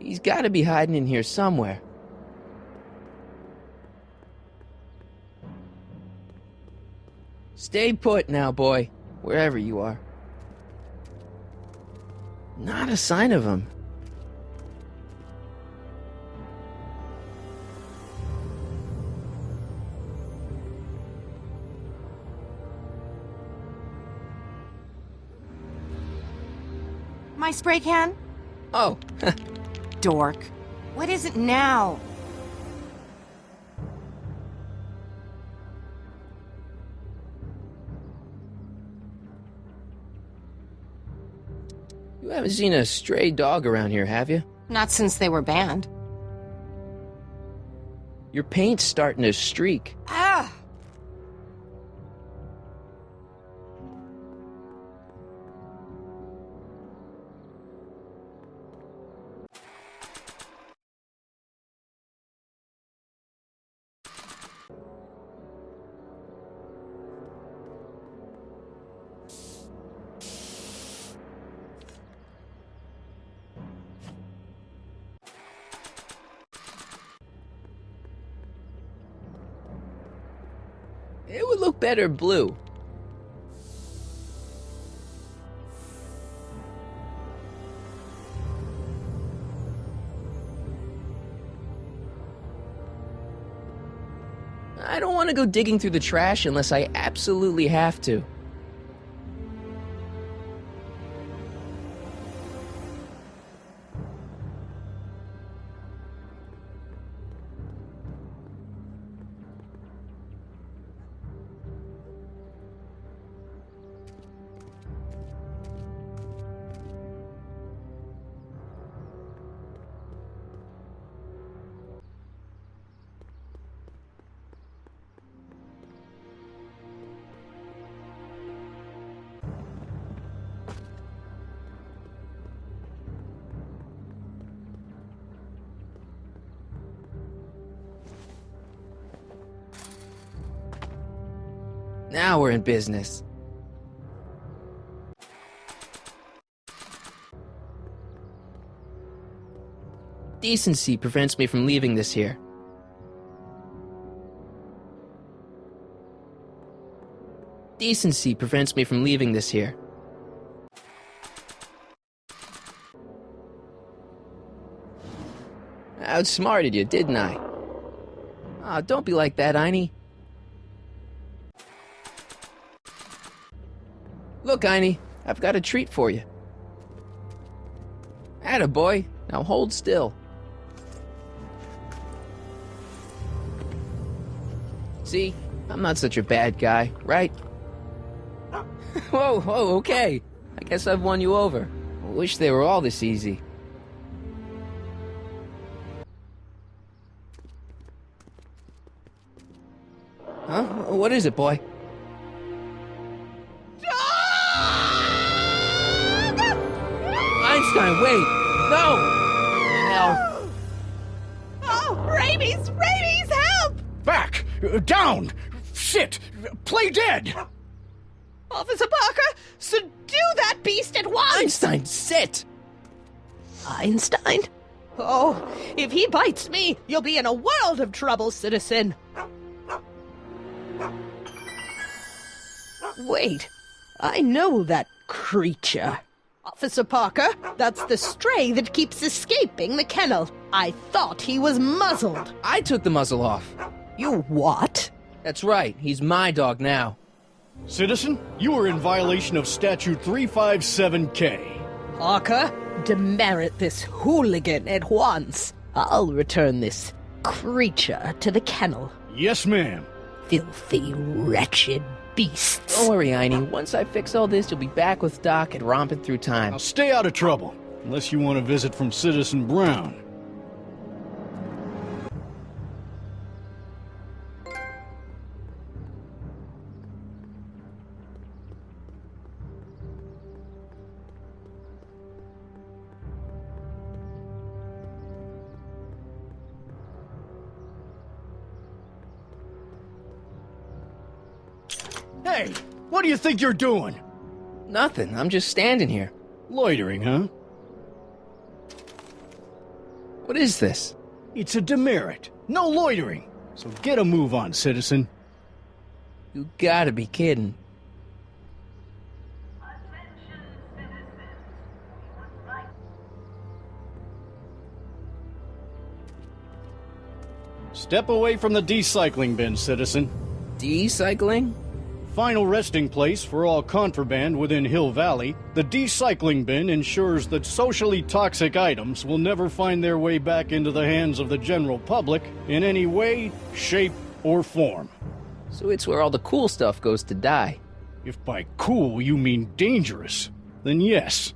He's gotta be hiding in here somewhere. Stay put now, boy, wherever you are. Not a sign of him. My spray can? Oh, Dork. What is it now? you haven't seen a stray dog around here, have you? Not since they were banned. Your paint's starting to streak. Ah! It would look better blue. I don't want to go digging through the trash unless I absolutely have to. Now we're in business. Decency prevents me from leaving this here. Decency prevents me from leaving this here. I outsmarted you, didn't I? Ah, don't be like that, Einie. Look, Einie, I've got a treat for you. Attaboy, now hold still. See, I'm not such a bad guy, right? Whoa, okay. I guess I've won you over. I wish they were all this easy. Huh? What is it, boy? Einstein, wait! No! Hell. Oh, rabies! Rabies, help! Back! Down! Sit! Play dead! Officer Parker, subdue that beast at once! Einstein, sit! Einstein? Oh, if he bites me, you'll be in a world of trouble, citizen. Wait, I know that creature. Officer Parker, that's the stray that keeps escaping the kennel. I thought he was muzzled. I took the muzzle off. You what? That's right, he's my dog now. Citizen, you are in violation of Statute 357K. Parker, demerit this hooligan at once. I'll return this creature to the kennel. Yes, ma'am. Filthy, wretched beasts. Don't worry, Einie. Once I fix all this, you'll be back with Doc and romping through time. Now stay out of trouble, unless you want a visit from Citizen Brown. Hey, what do you think you're doing? Nothing, I'm just standing here. Loitering, huh? What is this? It's a demerit. No loitering. So get a move on, citizen. You gotta be kidding. Step away from the decycling bin, citizen. Decycling? Final resting place for all contraband within Hill Valley, the decycling bin ensures that socially toxic items will never find their way back into the hands of the general public in any way, shape, or form. So it's where all the cool stuff goes to die. If by cool you mean dangerous, then yes.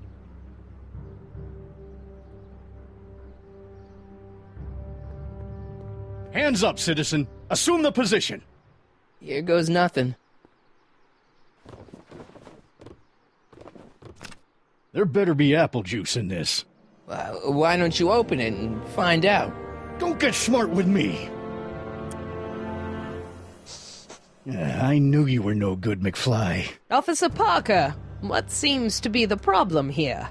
Hands up, citizen. Assume the position. Here goes nothing. There better be apple juice in this. Why don't you open it and find out? Don't get smart with me. I knew you were no good, McFly. Officer Parker, what seems to be the problem here?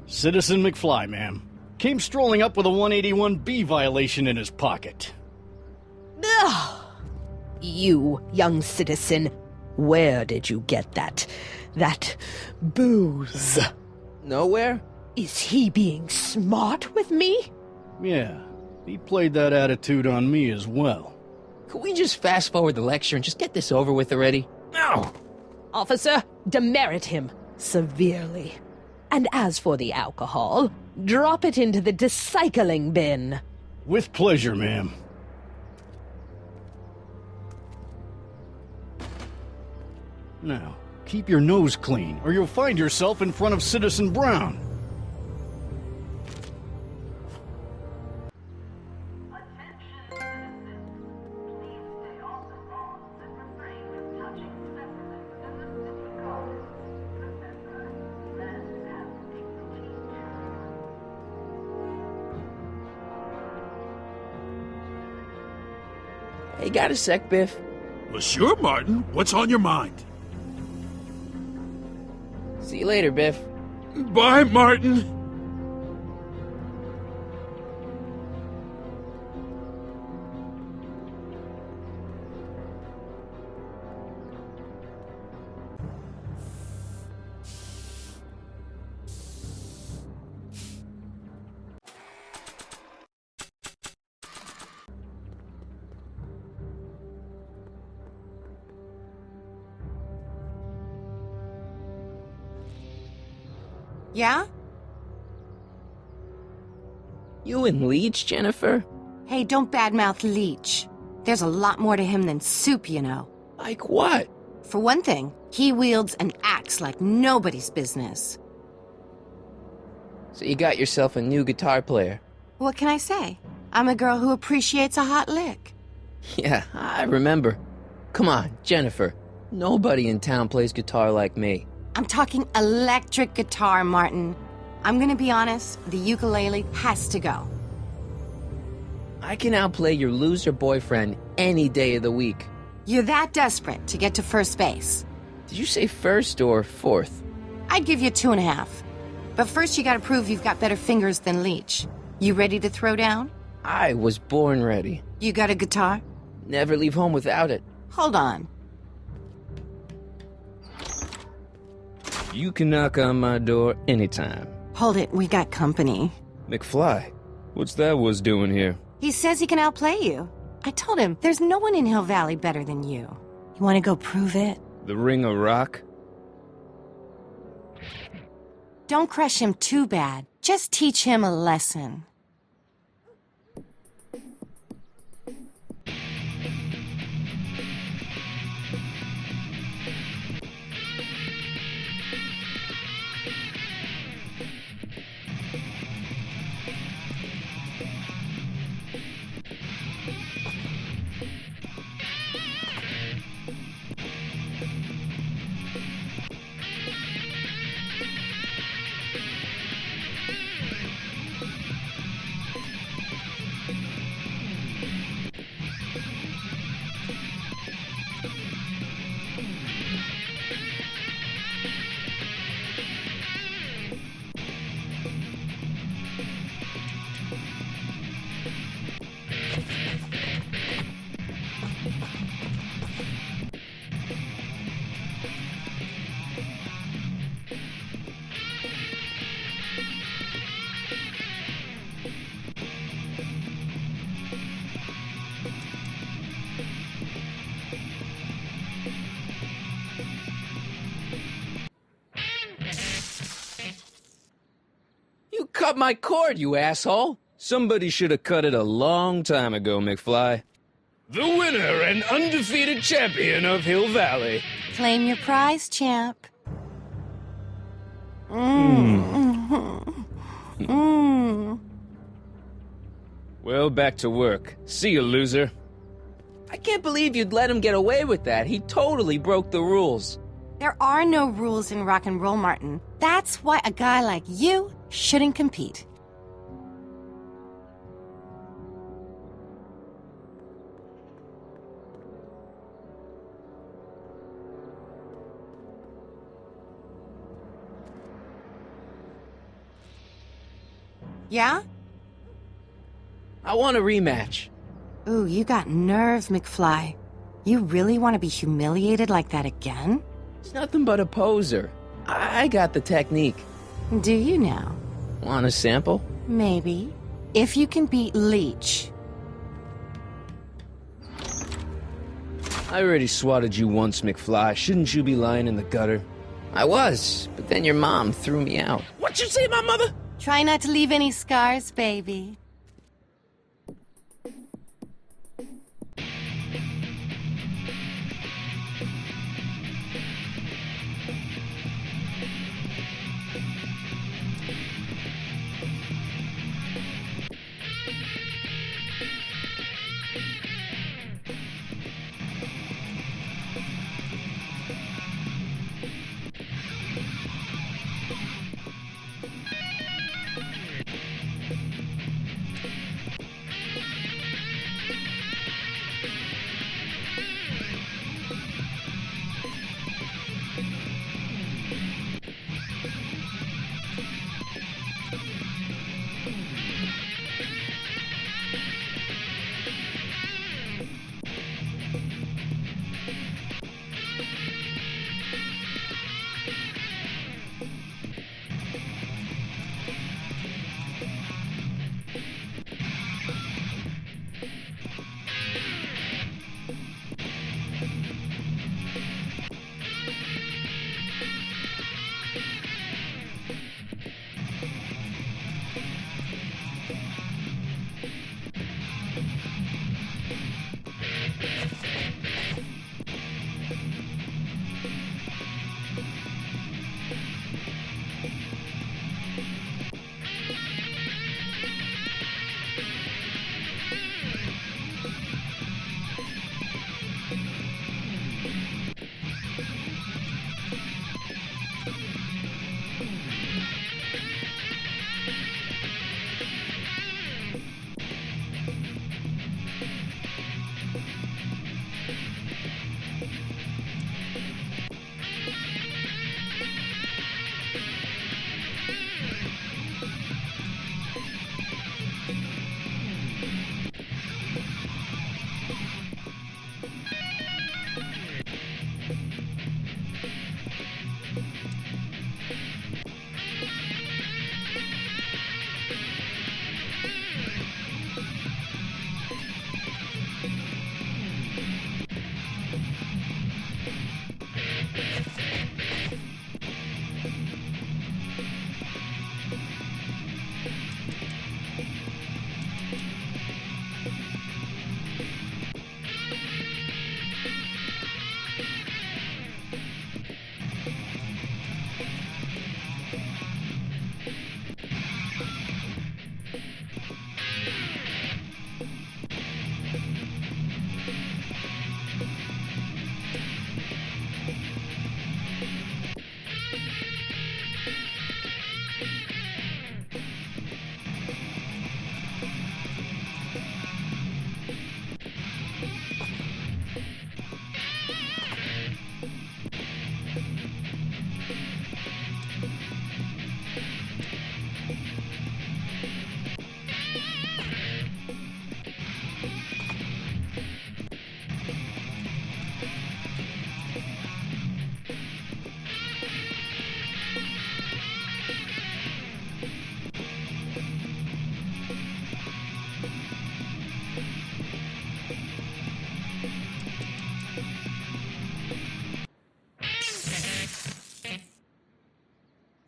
Citizen McFly, ma'am. Came strolling up with a 181B violation in his pocket. Ugh. You, young citizen, where did you get that booze? Nowhere? Is he being smart with me? Yeah, he played that attitude on me as well. Could we just fast forward the lecture and just get this over with already? No! Officer, demerit him severely. And as for the alcohol, drop it into the decycling bin. With pleasure, ma'am. Now, keep your nose clean, or you'll find yourself in front of Citizen Brown. Hey, got a sec, Biff? Well, sure, Martin. What's on your mind? See you later, Biff. Bye, Martin. Yeah? You and Leech, Jennifer? Hey, don't badmouth Leech. There's a lot more to him than soup, you know. Like what? For one thing, he wields an axe like nobody's business. So you got yourself a new guitar player. What can I say? I'm a girl who appreciates a hot lick. Yeah, I remember. Come on, Jennifer. Nobody in town plays guitar like me. I'm talking electric guitar, Martin. I'm gonna be honest, the ukulele has to go. I can outplay your loser boyfriend any day of the week. You're that desperate to get to first base. Did you say first or fourth? I'd give you 2.5. But first you gotta prove you've got better fingers than Leech. You ready to throw down? I was born ready. You got a guitar? Never leave home without it. Hold on. You can knock on my door anytime. Hold it, we got company. McFly, what's that was doing here? He says he can outplay you. I told him there's no one in Hill Valley better than you. You want to go prove it? The Ring of Rock? Don't crush him too bad. Just teach him a lesson. out my cord, you asshole! Somebody should have cut it a long time ago, McFly. The winner and undefeated champion of Hill Valley. Claim your prize, champ. Well, back to work. See you, loser. I can't believe you'd let him get away with that. He totally broke the rules. There are no rules in rock and roll, Martin. That's why a guy like you shouldn't compete. Yeah? I want a rematch. Ooh, you got nerve, McFly. You really want to be humiliated like that again? It's nothing but a poser. I got the technique. Do you now? Want a sample? Maybe. If you can beat Leech. I already swatted you once, McFly. Shouldn't you be lying in the gutter? I was, but then your mom threw me out. What'd you say, my mother? Try not to leave any scars, baby.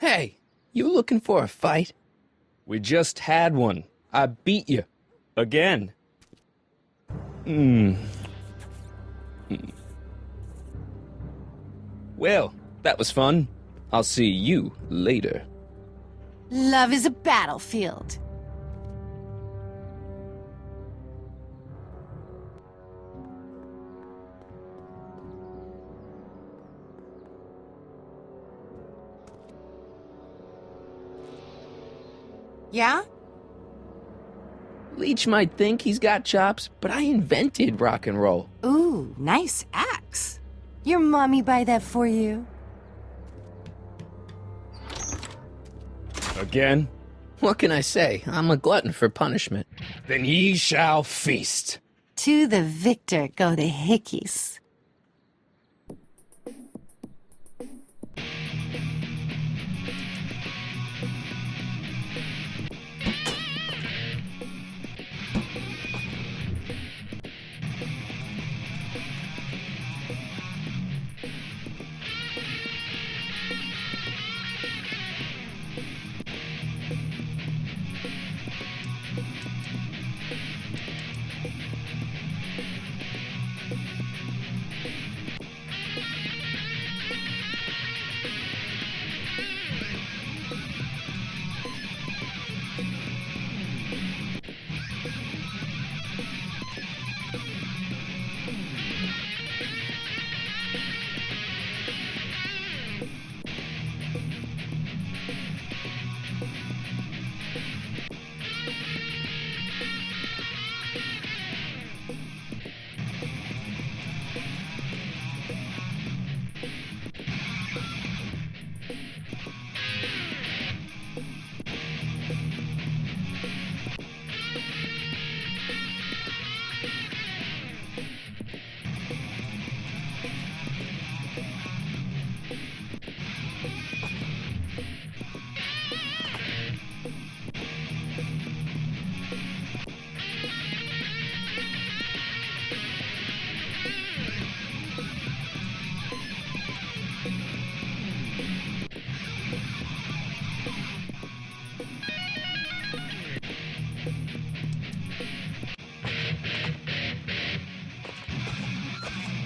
Hey, you looking for a fight? We just had one. I beat you. Again. Well, that was fun. I'll see you later. Love is a battlefield. Yeah? Leech might think he's got chops, but I invented rock and roll. Ooh, nice axe. Your mommy buy that for you? Again? What can I say? I'm a glutton for punishment. Then ye shall feast. To the victor go the hickeys.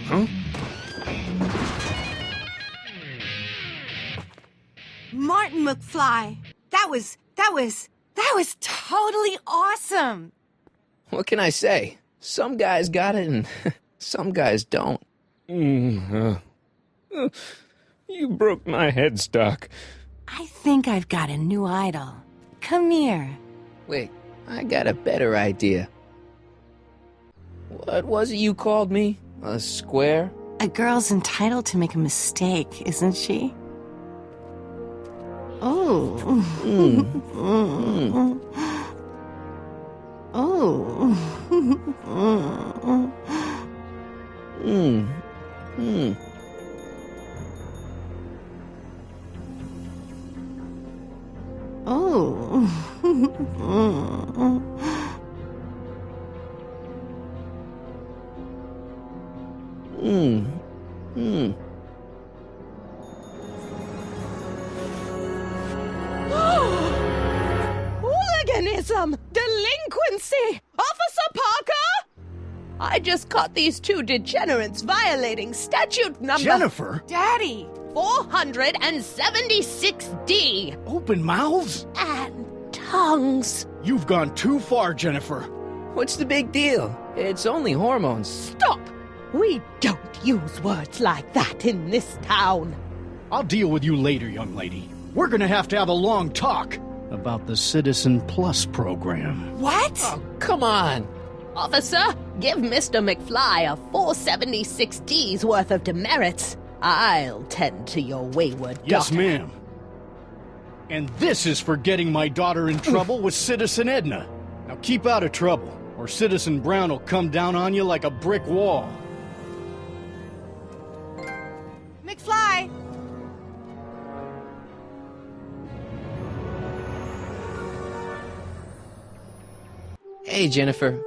Huh? Martin McFly. That was totally awesome. What can I say? Some guys got it and some guys don't. You broke my headstock. I think I've got a new idol. Come here. Wait, I got a better idea. What was it you called me? A square? A girl's entitled to make a mistake, isn't she? Oh. Oh. Hooliganism! Delinquency! Officer Parker! I just caught these two degenerates violating statute number... Jennifer! Daddy! 476D! Open mouths? And tongues. You've gone too far, Jennifer. What's the big deal? It's only hormones. Stop! We don't use words like that in this town. I'll deal with you later, young lady. We're gonna have to have a long talk about the Citizen Plus program. What? Oh, come on. Officer, give Mr. McFly a 476D's worth of demerits. I'll tend to your wayward Yes, daughter. ma'am. And this is for getting my daughter in trouble with Citizen Edna. Now keep out of trouble, or Citizen Brown will come down on you like a brick wall. McFly! Hey, Jennifer.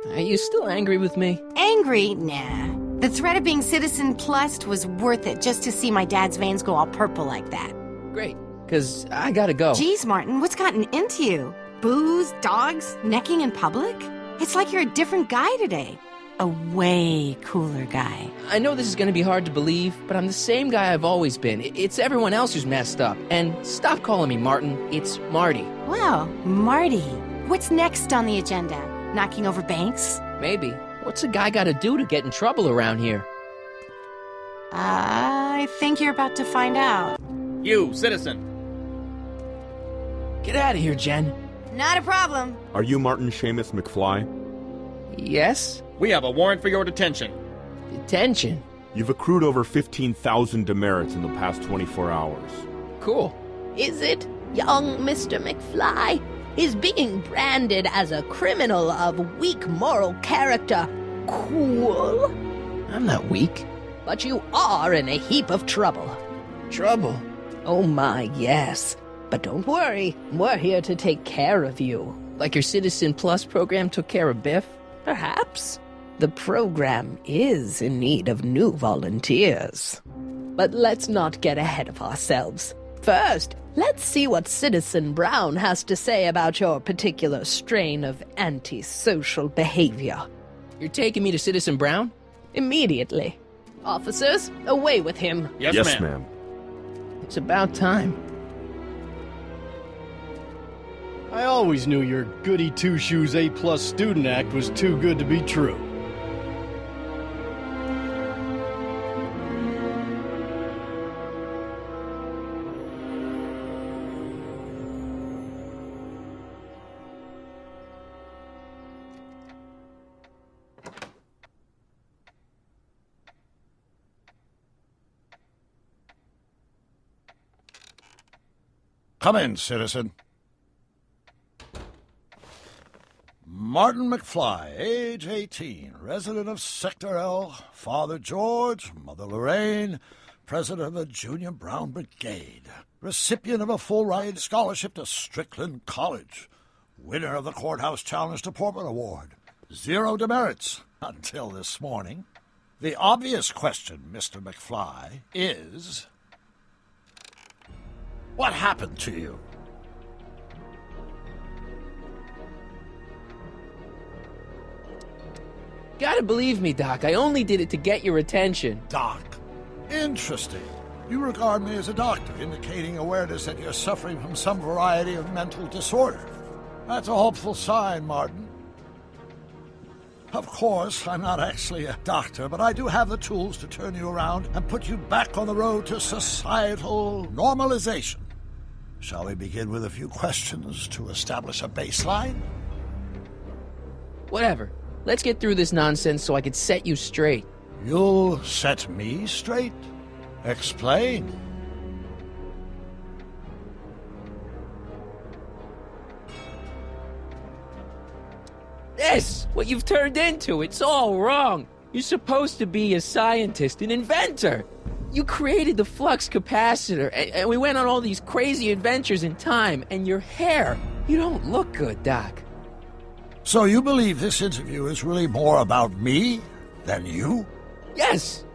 Are you still angry with me? Angry? Nah. The threat of being Citizen Plus was worth it just to see my dad's veins go all purple like that. Great, because I gotta go. Geez, Martin, what's gotten into you? Booze, dogs, necking in public? It's like you're a different guy today. A way cooler guy. I know this is gonna be hard to believe, but I'm the same guy I've always been. It's everyone else who's messed up. And stop calling me Martin. It's Marty. Wow, Marty. What's next on the agenda? Knocking over banks? Maybe. What's a guy gotta do to get in trouble around here? I think you're about to find out. You, citizen. Get out of here, Jen. Not a problem. Are you Martin Seamus McFly? Yes? We have a warrant for your detention. Detention? You've accrued over 15,000 demerits in the past 24 hours. Cool. Is it, young Mr. McFly? Is being branded as a criminal of weak moral character cool? I'm not weak. But you are in a heap of trouble. Trouble? Oh my, yes. But don't worry, we're here to take care of you. Like your Citizen Plus program took care of Biff? Perhaps. The program is in need of new volunteers. But let's not get ahead of ourselves. First, let's see what Citizen Brown has to say about your particular strain of antisocial behavior. You're taking me to Citizen Brown? Immediately. Officers, away with him. Yes, ma'am. It's about time. I always knew your goody two-shoes A-plus student act was too good to be true. Come in, citizen. Martin McFly, age 18, resident of Sector L, Father George, Mother Lorraine, president of the Junior Brown Brigade, recipient of a full-ride scholarship to Strickland College, winner of the Courthouse Challenge to Portman Award, 0 demerits until this morning. The obvious question, Mr. McFly, is... what happened to you? Gotta believe me, Doc. I only did it to get your attention. Doc. Interesting. You regard me as a doctor, indicating awareness that you're suffering from some variety of mental disorder. That's a hopeful sign, Martin. Of course, I'm not actually a doctor, but I do have the tools to turn you around and put you back on the road to societal normalization. Shall we begin with a few questions to establish a baseline? Whatever. Let's get through this nonsense so I can set you straight. You'll set me straight? Explain. This! What you've turned into, it's all wrong. You're supposed to be a scientist, an inventor. You created the flux capacitor, and we went on all these crazy adventures in time, and your hair, you don't look good, Doc. So you believe this interview is really more about me than you? Yes!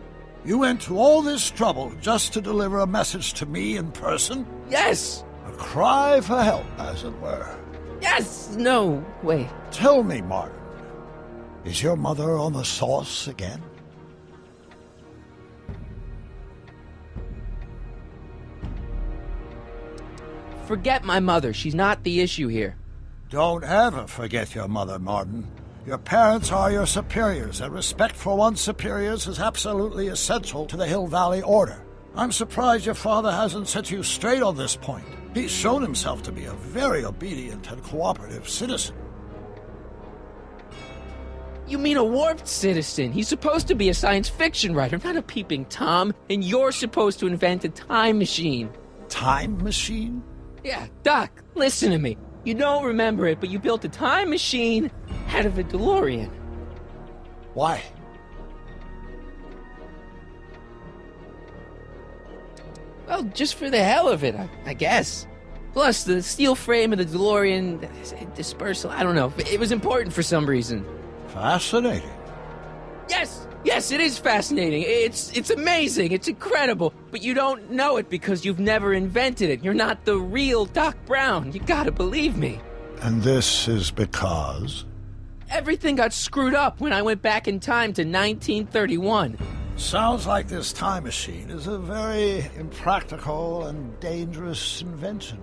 You went to all this trouble just to deliver a message to me in person? Yes! A cry for help, as it were. Yes! No, wait. Tell me, Martin, is your mother on the sauce again? Forget my mother. She's not the issue here. Don't ever forget your mother, Martin. Your parents are your superiors, and respect for one's superiors is absolutely essential to the Hill Valley Order. I'm surprised your father hasn't set you straight on this point. He's shown himself to be a very obedient and cooperative citizen. You mean a warped citizen? He's supposed to be a science fiction writer, not a peeping Tom, and you're supposed to invent a time machine. Time machine? Yeah, Doc, listen to me. You don't remember it, but you built a time machine out of a DeLorean. Why? Well, just for the hell of it, I guess. Plus, the steel frame of the DeLorean, dispersal, I don't know. It was important for some reason. Fascinating. Yes, it is fascinating. It's amazing. It's incredible. But you don't know it because you've never invented it. You're not the real Doc Brown. You gotta believe me. And this is because? Everything got screwed up when I went back in time to 1931. Sounds like this time machine is a very impractical and dangerous invention.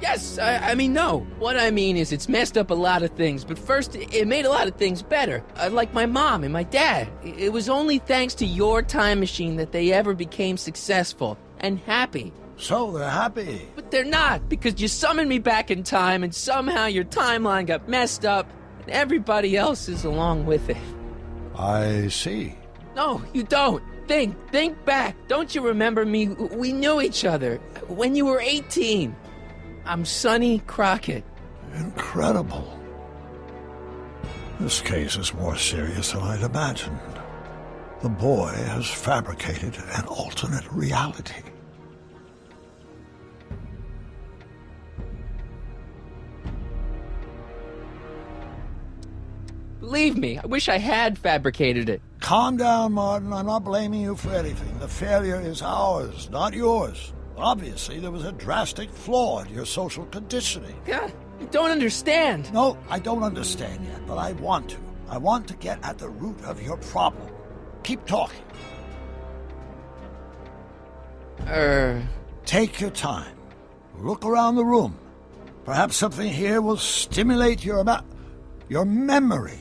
Yes, I mean, no. What I mean is it's messed up a lot of things, but first, it made a lot of things better. Like my mom and my dad. It was only thanks to your time machine that they ever became successful and happy. So they're happy. But they're not, because you summoned me back in time, and somehow your timeline got messed up, and everybody else is along with it. I see. No, you don't. Think back. Don't you remember me? We knew each other when you were 18. I'm Sonny Crockett. Incredible. This case is more serious than I'd imagined. The boy has fabricated an alternate reality. Believe me, I wish I had fabricated it. Calm down, Martin. I'm not blaming you for anything. The failure is ours, not yours. Obviously, there was a drastic flaw in your social conditioning. Yeah, you don't understand. No, I don't understand yet, but I want to. I want to get at the root of your problem. Keep talking. Take your time. Look around the room. Perhaps something here will stimulate your memory.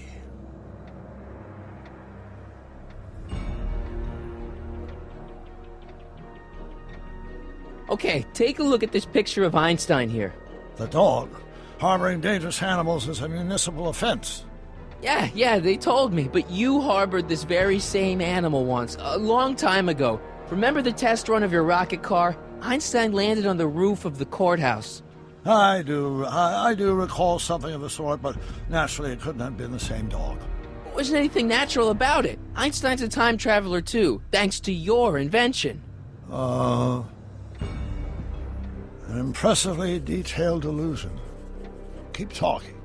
Okay, take a look at this picture of Einstein here. The dog. Harboring dangerous animals is a municipal offense. Yeah, they told me, but you harbored this very same animal once, a long time ago. Remember the test run of your rocket car? Einstein landed on the roof of the courthouse. I do recall something of the sort, but naturally it couldn't have been the same dog. There wasn't anything natural about it. Einstein's a time traveler too, thanks to your invention. An impressively detailed illusion. Keep talking.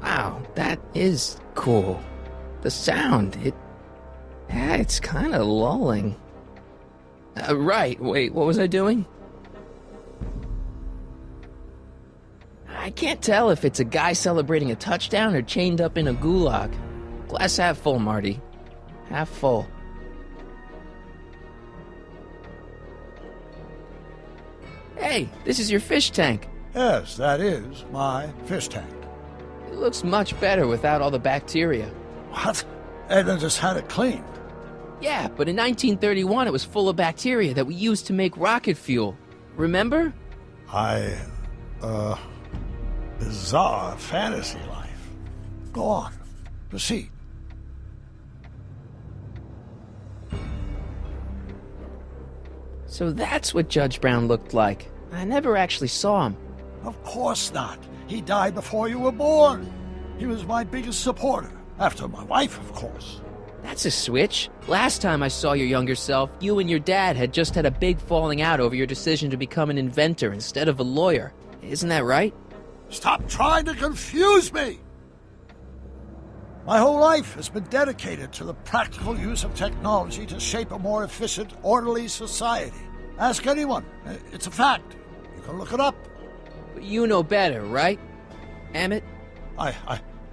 Wow, that is cool. The sound, it's kind of lulling. Right, wait, what was I doing? I can't tell if it's a guy celebrating a touchdown or chained up in a gulag. Glass half full, Marty. Half full. Hey, this is your fish tank. Yes, that is my fish tank. It looks much better without all the bacteria. What? Edna just had it cleaned. Yeah, but in 1931 it was full of bacteria that we used to make rocket fuel. Remember? Bizarre fantasy life. Go on. Proceed. So that's what Judge Brown looked like. I never actually saw him. Of course not. He died before you were born. He was my biggest supporter. After my wife, of course. That's a switch. Last time I saw your younger self, you and your dad had just had a big falling out over your decision to become an inventor instead of a lawyer. Isn't that right? Stop trying to confuse me! My whole life has been dedicated to the practical use of technology to shape a more efficient, orderly society. Ask anyone. It's a fact. You can look it up. But you know better, right? Emmett?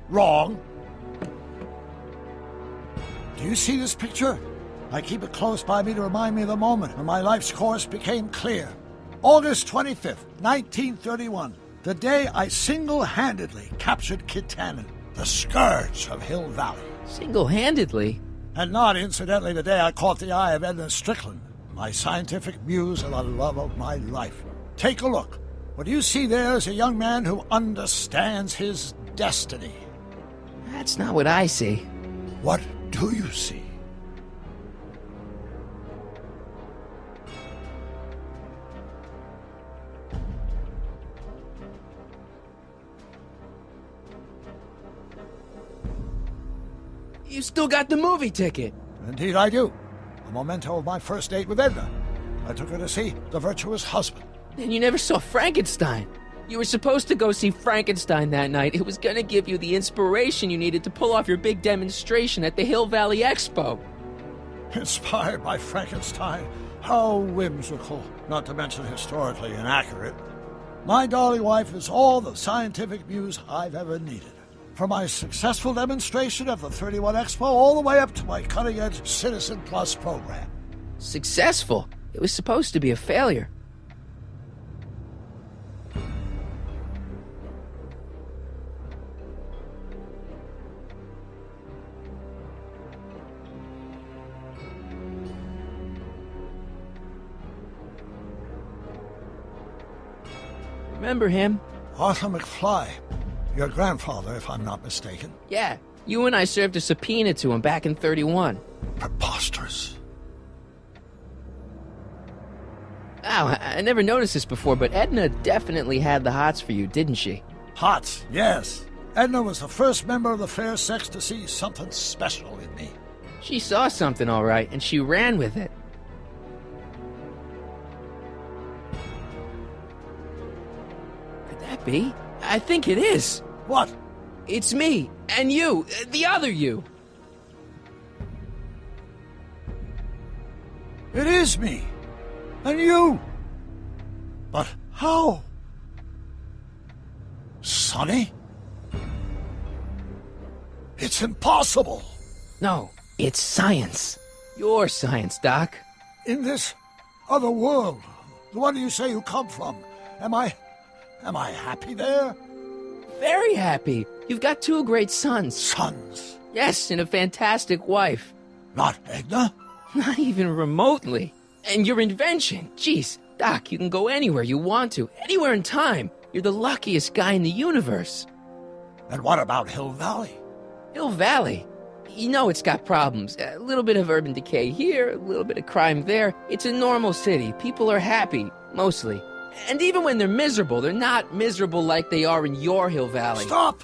Wrong. Do you see this picture? I keep it close by me to remind me of the moment when my life's course became clear. August 25th, 1931. The day I single-handedly captured Kit Tannen, the scourge of Hill Valley. Single-handedly? And not, incidentally, the day I caught the eye of Edna Strickland, my scientific muse and the love of my life. Take a look. What you see there is a young man who understands his destiny. That's not what I see. What do you see? You still got the movie ticket. Indeed I do. A memento of my first date with Edna. I took her to see The Virtuous Husband. And you never saw Frankenstein. You were supposed to go see Frankenstein that night. It was gonna give you the inspiration you needed to pull off your big demonstration at the Hill Valley Expo. Inspired by Frankenstein. How whimsical, not to mention historically inaccurate. My dolly wife is all the scientific muse I've ever needed. From my successful demonstration of the 31 Expo all the way up to my cutting-edge Citizen Plus program. Successful? It was supposed to be a failure. Remember him? Arthur McFly. Your grandfather, if I'm not mistaken. Yeah, you and I served a subpoena to him back in 31. Preposterous. Wow, I never noticed this before, but Edna definitely had the hots for you, didn't she? Hots, yes. Edna was the first member of the fair sex to see something special in me. She saw something all right, and she ran with it. Could that be? I think it is. What? It's me, and you, the other you. It is me. And you. But how? Sonny? It's impossible. No, it's science. Your science, Doc. In this other world, the one you say you come from, am I happy there? Very happy. You've got 2 great sons. Sons? Yes, and a fantastic wife. Not Edna? Not even remotely. And your invention. Jeez, Doc, you can go anywhere you want to. Anywhere in time. You're the luckiest guy in the universe. And what about Hill Valley? Hill Valley? You know it's got problems. A little bit of urban decay here, a little bit of crime there. It's a normal city. People are happy, mostly. And even when they're miserable, they're not miserable like they are in your Hill Valley. Stop!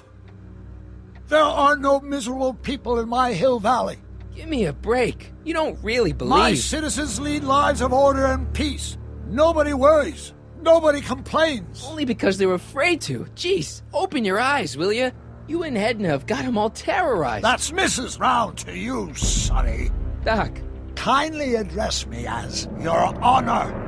There are no miserable people in my Hill Valley. Give me a break. You don't really believe... My citizens lead lives of order and peace. Nobody worries. Nobody complains. Only because they're afraid to. Jeez, open your eyes, will you? You and Edna have got them all terrorized. That's Mrs. Round to you, Sonny. Doc. Kindly address me as Your Honor.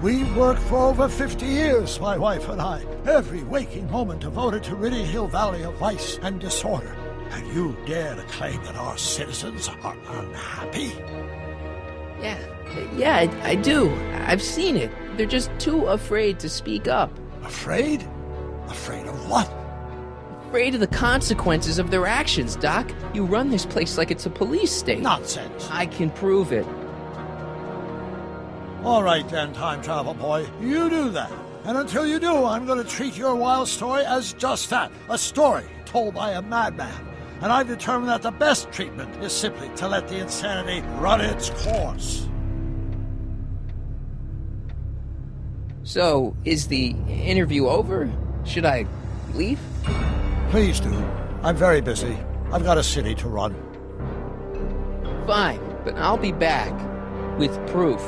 We've worked for over 50 years, my wife and I. Every waking moment devoted to ridding Hill Valley of vice and disorder. And you dare to claim that our citizens are unhappy? Yeah, I do. I've seen it. They're just too afraid to speak up. Afraid? Afraid of what? Afraid of the consequences of their actions, Doc. You run this place like it's a police state. Nonsense. I can prove it. All right then, time travel boy. You do that. And until you do, I'm going to treat your wild story as just that. A story told by a madman. And I've determined that the best treatment is simply to let the insanity run its course. So, is the interview over? Should I leave? Please do. I'm very busy. I've got a city to run. Fine, but I'll be back with proof.